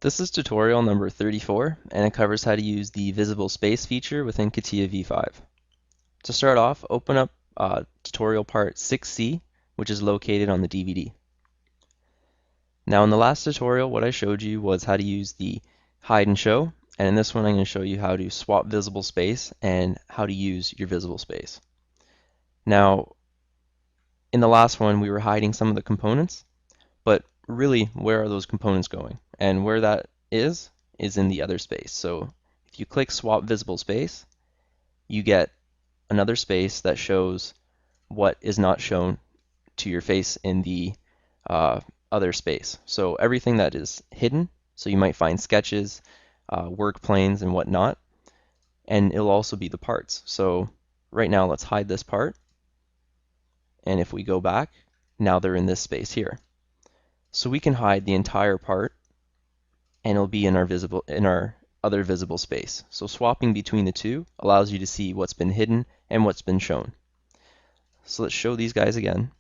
This is tutorial number 34, and it covers how to use the visible space feature within Catia v5. To start off, open up tutorial part 6C, which is located on the DVD. Now in the last tutorial, what I showed you was how to use the hide and show, and in this one I'm going to show you how to swap visible space and how to use your visible space. Now, in the last one we were hiding some of the components, but really, where are those components going? And where that is in the other space. So if you click swap visible space, you get another space that shows what is not shown to your face in the other space. So everything that is hidden, so you might find sketches, work planes, and whatnot, and it'll also be the parts. So right now, let's hide this part. And if we go back, now they're in this space here. So we can hide the entire part and it'll be in our other visible space. So swapping between the two allows you to see what's been hidden and what's been shown. So let's show these guys again.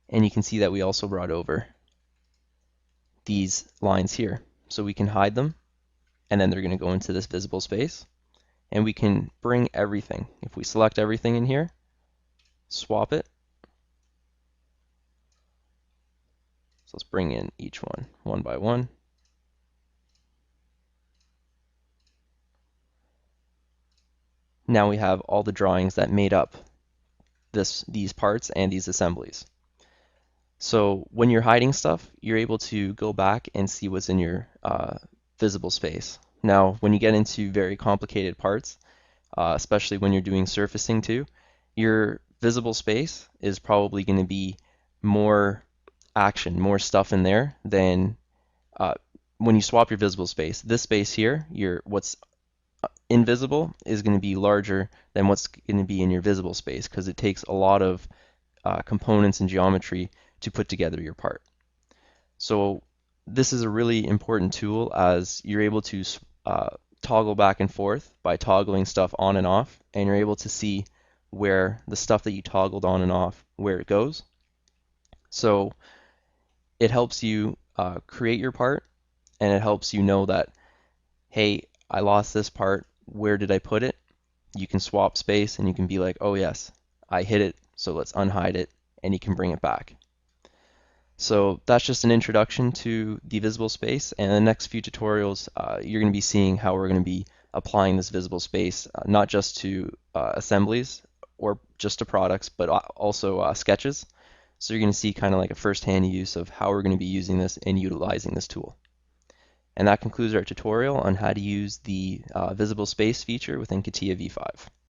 And you can see that we also brought over these lines here. So we can hide them and then they're going to go into this visible space. And we can bring everything. If we select everything in here, swap it. So let's bring in each one by one. Now we have all the drawings that made up these parts and these assemblies. So when you're hiding stuff, you're able to go back and see what's in your visible space. Now, when you get into very complicated parts, especially when you're doing surfacing too, your visible space is probably going to be more action, more stuff in there than when you swap your visible space. This space here, what's invisible is going to be larger than what's going to be in your visible space because it takes a lot of components and geometry to put together your part. So this is a really important tool as you're able to toggle back and forth by toggling stuff on and off, and you're able to see where the stuff that you toggled on and off, where it goes. So it helps you create your part, and it helps you know that, hey, I lost this part, where did I put it? You can swap space and you can be like, oh yes, I hid it, so let's unhide it, and you can bring it back. So that's just an introduction to the visible space, and in the next few tutorials you're going to be seeing how we're going to be applying this visible space not just to assemblies or just to products, but also sketches. So you're going to see kind of like a first-hand use of how we're going to be using this and utilizing this tool. And that concludes our tutorial on how to use the visible space feature within Catia v5.